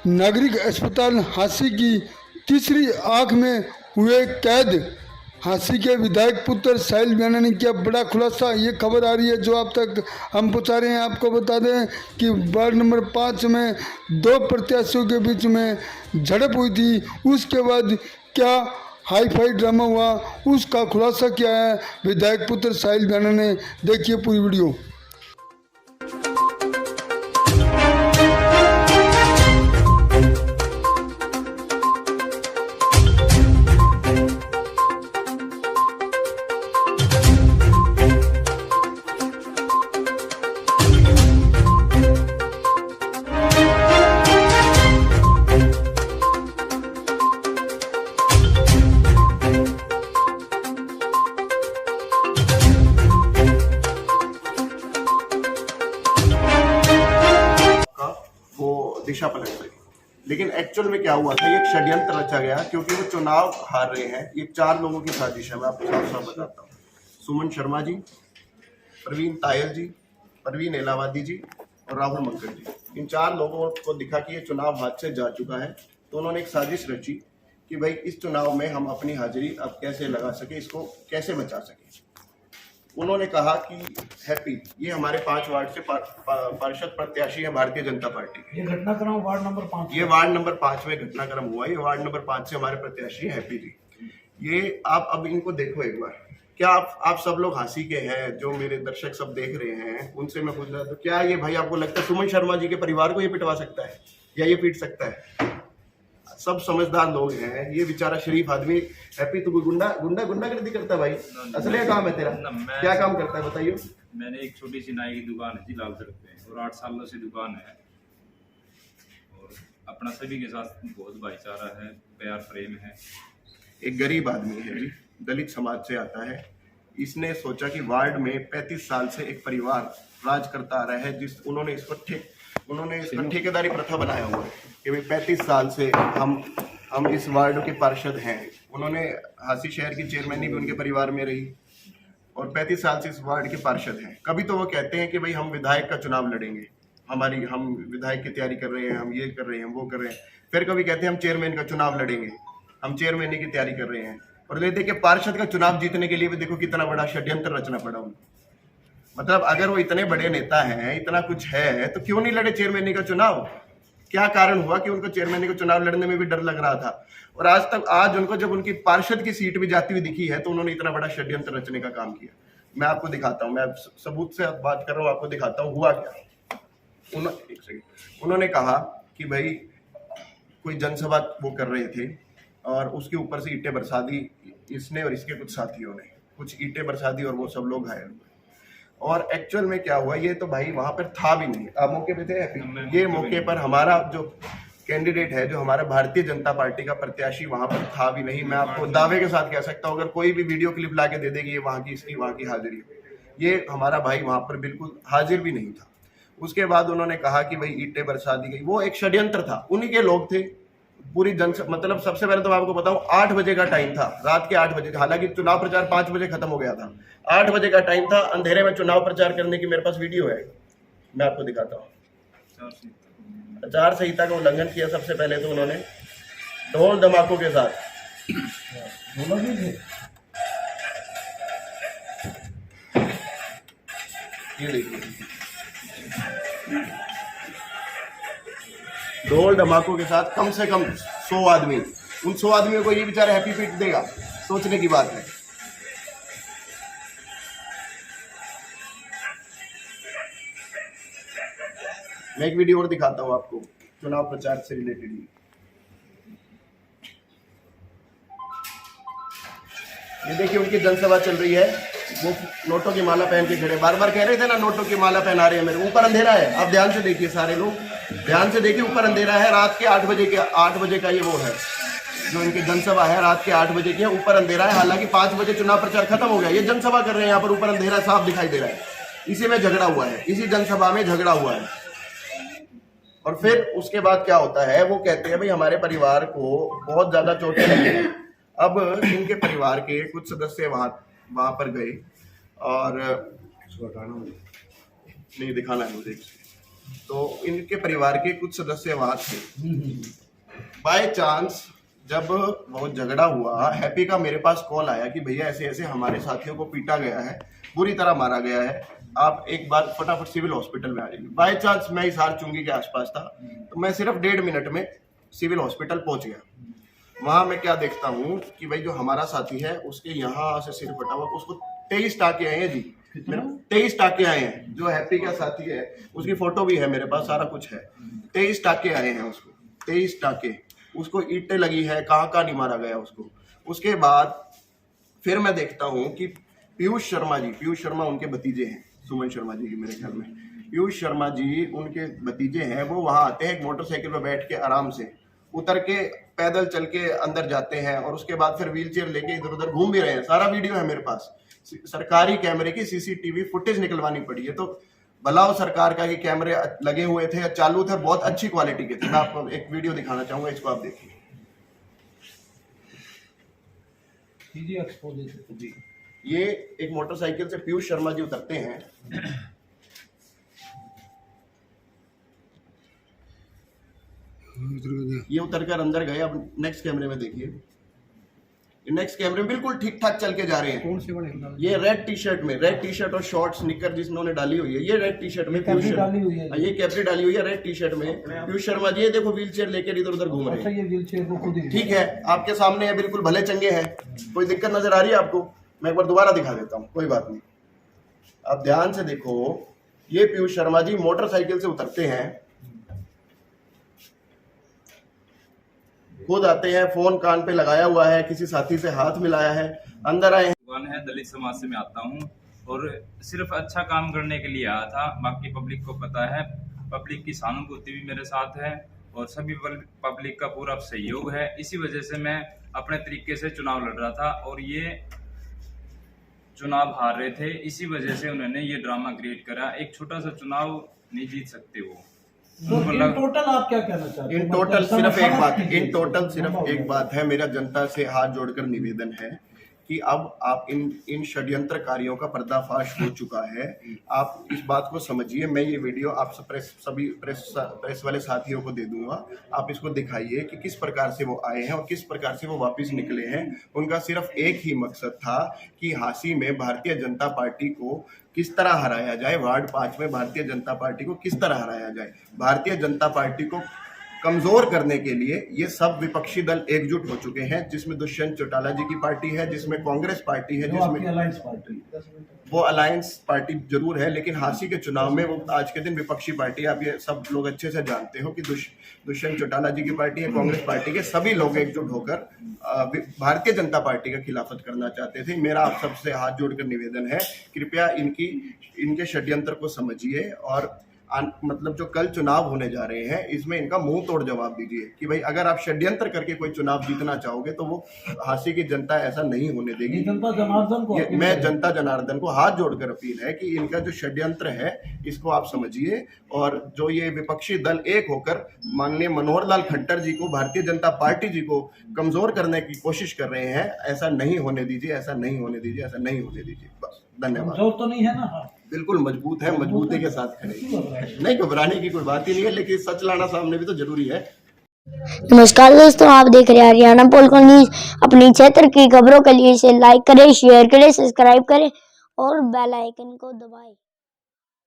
नागरिक अस्पताल हांसी की तीसरी आंख में हुए कैद। हांसी के विधायक पुत्र साहिल मीणा ने किया बड़ा खुलासा। ये खबर आ रही है जो आप तक हम पहुंचा रहे हैं। आपको बता दें कि वार्ड नंबर 5 में दो प्रत्याशियों के बीच में झड़प हुई थी। उसके बाद क्या हाई फाई ड्रामा हुआ, उसका खुलासा किया है विधायक पुत्र साहिल मीणा ने। देखिए पूरी वीडियो। दिशा पलट गई। लेकिन एक्चुअल में क्या हुआ था, ये एक षड्यंत्र रचा गया क्योंकि वो चुनाव हार रहे हैं। ये 4 लोगों की साजिश है। मैं आपको साफ साफ बताता हूँ। सुमन शर्मा जी, प्रवीण तायल जी, परवीन एलावादी जी और राहुल मंगल जी, इन 4 लोगों को दिखा कि ये चुनाव हाथ से जा चुका है, तो उन्होंने एक साजिश रची कि भाई इस चुनाव में हम अपनी हाजिरी अब कैसे लगा सके, इसको कैसे बचा सके। उन्होंने कहा कि हैप्पी, ये हमारे 5 वार्ड से पार्षद प्रत्याशी है भारतीय जनता पार्टी के। ये घटनाक्रम वार्ड नंबर 5, ये वार्ड नंबर 5 में घटनाक्रम हुआ। ये वार्ड नंबर 5 से हमारे प्रत्याशी हैप्पी जी। ये आप अब इनको देखो एक बार। क्या आप सब लोग हांसी के हैं, जो मेरे दर्शक सब देख रहे हैं, उनसे मैं पूछ रहा था, क्या ये भाई आपको लगता है सुमन शर्मा जी के परिवार को ये पिटवा सकता है या ये पीट सकता है? सब समझदार लोग हैं। ये बेचारा शरीफ आदमी हैप्पी, तू गुंडागर्दी करता है भाई? असली काम है तेरा? क्या काम करता है बताइए? मैंने एक छोटी सी नाई की दुकान है जी लाल सड़क पे, और 8 सालों से दुकान है, और अपना सभी के साथ बहुत भाईचारा है, प्यार प्रेम है। एक गरीब आदमी है जी, दलित समाज से आता है। इसने सोचा कि वार्ड में 35 साल से एक परिवार राज करता आ रहा है, उन्होंने इसको ठेकेदारी प्रथा बनाया हुआ है कि भाई 35 साल से हम इस वार्ड के पार्षद हैं। उन्होंने हांसी शहर की चेयरमैनी भी उनके परिवार में रही और 35 साल से इस वार्ड के पार्षद हैं। कभी तो वो कहते हैं कि भाई हम विधायक का चुनाव लड़ेंगे, हम विधायक की तैयारी कर रहे हैं, हम ये कर रहे हैं, वो कर रहे हैं। फिर कभी कहते हैं हम चेयरमैन का चुनाव लड़ेंगे, हम चेयरमैनी की तैयारी कर रहे हैं। और ये देखिए पार्षद का चुनाव जीतने के लिए भी देखो कितना बड़ा षड्यंत्र रचना पड़ा उनको। मतलब अगर वो इतने बड़े नेता हैं, इतना कुछ है, तो क्यों नहीं लड़े चेयरमैनी का चुनाव? क्या कारण हुआ कि उनको चेयरमैनी का चुनाव लड़ने में भी डर लग रहा था? और आज उनको जब उनकी पार्षद की सीट भी जाती हुई दिखी है, तो उन्होंने इतना बड़ा षड्यंत्र रचने का काम किया। मैं आपको दिखाता हूँ, मैं सबूत से बात कर रहा हूँ, आपको दिखाता हूँ हुआ क्या। एक सेकंड। उन्होंने कहा कि भाई कोई जनसभा वो कर रहे थे और उसके ऊपर से ईंटें बरसा दी इसने और इसके कुछ साथियों ने, कुछ ईंटें बरसा दी और वो सब लोग घायल हुए। और एक्चुअल में क्या हुआ, ये तो भाई वहां पर था भी नहीं। आप मौके पे थे? ये मौके पर हमारा जो कैंडिडेट है, जो हमारा भारतीय जनता पार्टी का प्रत्याशी, वहां पर था भी नहीं। मैं आपको दावे के साथ कह सकता हूँ, अगर कोई भी वीडियो क्लिप ला के दे देगी ये वहां की, इसकी वहां की हाजिरी, ये हमारा भाई वहां पर बिल्कुल हाजिर भी नहीं था। उसके बाद उन्होंने कहा कि भाई ईंटें बरसा दी गई, वो एक षड्यंत्र था, उन्हीं के लोग थे। पूरी मतलब सबसे पहले तो मैं आपको बताऊं, 8 बजे का टाइम था, रात के 8 बजे। हालांकि चुनाव प्रचार 5 बजे खत्म हो गया था, 8 बजे का टाइम था। अंधेरे में चुनाव प्रचार करने की मेरे पास वीडियो है, मैं आपको दिखाता हूँ। आचार संहिता का उल्लंघन किया सबसे पहले तो उन्होंने ढोल धमाकों के साथ। ये देखिए ढोल धमाकों के साथ, कम से कम 100 आदमी। उन 100 आदमियों को ये बेचारा हैप्पी पीट देगा, सोचने की बात है। मैं एक वीडियो और दिखाता हूं आपको चुनाव प्रचार से रिलेटेड। ये देखिए उनकी जनसभा चल रही है, वो नोटों की माला पहन के खड़े, बार बार कह रहे थे ना नोटों की माला पहना रहे हैं मेरे। ऊपर अंधेरा है, आप ध्यान से देखिए, सारे लोग ध्यान से देखिए, ऊपर अंधेरा है। रात के 8 बजे का ये वो है, जो इनकी जनसभा है, रात के 8 बजे की है। ऊपर अंधेरा है, हालांकि 5 बजे चुनाव प्रचार खत्म हो गया। ये जनसभा कर रहे हैं यहाँ पर, ऊपर अंधेरा साफ दिखाई दे रहा है। इसी में झगड़ा हुआ है, इसी जनसभा में झगड़ा हुआ है। और फिर उसके बाद क्या होता है, वो कहते हैं भाई हमारे परिवार को बहुत ज्यादा चोटें लगी। अब इनके परिवार के कुछ सदस्य वहां पर गए और नहीं दिखाना है मुझे, तो इनके परिवार के कुछ सदस्य वहां थे। बाय चांस जब वो झगड़ा हुआ, हैप्पी का मेरे पास कॉल आया कि भैया ऐसे ऐसे हमारे साथियों को पीटा गया है, बुरी तरह मारा गया है, आप एक बार फटाफट सिविल हॉस्पिटल में आ जाइए। बाय चांस मैं हिसार चुंगी के आसपास था, तो मैं सिर्फ 1.5 मिनट में सिविल हॉस्पिटल पहुंच गया। वहां मैं क्या देखता हूँ कि भाई जो हमारा साथी है उसके यहाँ से सिर फटा हुआ, उसको 23 टाके आए हैं जी, 23 टाके आए हैं। जो हैप्पी का साथी है उसकी फोटो भी है मेरे पास, सारा कुछ है। 23 टाके आए हैं उसको, 23 टाके। उसको ईंटें लगी है, कहाँ नहीं मारा गया उसको। उसके बाद फिर मैं देखता हूँ कि पीयूष शर्मा उनके भतीजे हैं, सुमन शर्मा जी की मेरे ख्याल में। पीयूष शर्मा जी उनके भतीजे हैं, वो वहां आते हैं एक मोटरसाइकिल पर बैठ के, आराम से उतर के पैदल चल के अंदर जाते हैं, और उसके बाद फिर व्हील चेयर लेके इधर उधर घूम भी रहे हैं। सारा वीडियो है मेरे पास, सरकारी कैमरे की सीसीटीवी फुटेज निकलवानी पड़ी है। तो भला सरकार का कि कैमरे लगे हुए थे, चालू थे, बहुत अच्छी क्वालिटी के थे। मैं आपको एक वीडियो दिखाना चाहूंगा, इसको आप देखिए जी। ये एक मोटरसाइकिल से पीयूष शर्मा जी उतरते हैं, ये उतरकर अंदर गए। अब नेक्स्ट कैमरे में देखिए, नेक्स्ट कैमरे में बिल्कुल ठीक ठाक चल के जा रहे हैं। ये रेड टी शर्ट और शॉर्ट्स निकर जिन्होंने डाली हुई है, ये रेड टी शर्ट में पीयूष शर्मा, ये कैपरी डाली हुई है रेड टी शर्ट में पीयूष शर्मा जी। ये देखो व्हील चेयर लेकर इधर उधर घूम रहे हैं। ठीक है, आपके सामने है, बिल्कुल भले चंगे हैं, कोई दिक्कत नजर आ रही है आपको? मैं एक बार दोबारा दिखा देता हूँ, कोई बात नहीं। आप ध्यान से देखो, ये पीयूष शर्मा जी मोटरसाइकिल से उतरते हैं, खुद आते हैं, फोन कान पे लगाया हुआ है, किसी साथी से हाथ मिलाया है, अंदर आए हैं। दुकान है, दलित समाज से मैं आता हूँ और सिर्फ अच्छा काम करने के लिए आया था। बाकी पब्लिक को पता है, पब्लिक की सहानुभूति भी मेरे साथ है और सभी पब्लिक का पूरा सहयोग है। इसी वजह से मैं अपने तरीके से चुनाव लड़ रहा था और ये चुनाव हार रहे थे। इसी वजह से उन्होंने ये ड्रामा क्रिएट करा। एक छोटा सा चुनाव नहीं जीत सकते वो। तो इन टोटल आप क्या कहना चाहते हैं? इन टोटल सिर्फ एक बात है, मेरा जनता से हाथ जोड़कर निवेदन है कि अब आप इन षड्यंत्रकारियों का पर्दाफाश हो चुका है। आप इस बात को समझिए। मैं ये वीडियो आप सभी प्रेस वाले साथियों को दे दूंगा, आप इसको दिखाइए कि किस प्रकार से वो आए हैं और किस प्रकार से वो वापस निकले हैं। उनका सिर्फ एक ही मकसद था कि हांसी में भारतीय जनता पार्टी को किस तरह हराया जाए, वार्ड 5 में भारतीय जनता पार्टी को किस तरह हराया जाए। भारतीय जनता पार्टी को कमजोर करने के लिए ये सब विपक्षी दल एकजुट हो चुके हैं, जिसमें दुष्यंत चौटाला जी की पार्टी है, जिसमें कांग्रेस पार्टी है, जिसमें अलायंस पार्टी, वो अलायंस पार्टी जरूर है, लेकिन हांसी के चुनाव में वो आज के दिन विपक्षी पार्टी, आप ये सब लोग अच्छे से जानते हो कि दुष्यंत चौटाला जी की पार्टी है, कांग्रेस पार्टी के सभी लोग एकजुट होकर भारतीय जनता पार्टी का खिलाफत करना चाहते थे। मेरा आप सबसे हाथ जोड़कर निवेदन है, कृपया इनके षड्यंत्र को समझिए और मतलब जो कल चुनाव होने जा रहे हैं इसमें इनका मुंह तोड़ जवाब दीजिए कि भाई अगर आप षड्यंत्र करके कोई चुनाव जीतना चाहोगे तो वो हांसी की जनता ऐसा नहीं होने देगी। मैं जनता जनार्दन को हाथ जोड़कर अपील है कि इनका जो षड्यंत्र है इसको आप समझिए, और जो ये विपक्षी दल एक होकर माननीय मनोहर लाल खट्टर जी को, भारतीय जनता पार्टी जी को कमजोर करने की कोशिश कर रहे हैं, ऐसा नहीं होने दीजिए, ऐसा नहीं होने दीजिए, ऐसा नहीं होने दीजिए। बस, धन्यवाद। तो नहीं है ना? बिल्कुल मजबूत है, मजबूती के साथ खड़े, नहीं घबराने की कोई बात ही नहीं है, लेकिन सच लाना सामने भी तो जरूरी है। नमस्कार दोस्तों, आप देख रहे हैं हरियाणा पोलको न्यूज। अपनी क्षेत्र की खबरों के लिए इसे लाइक करें, शेयर करें, सब्सक्राइब करें और बेल आइकन को दबाएं।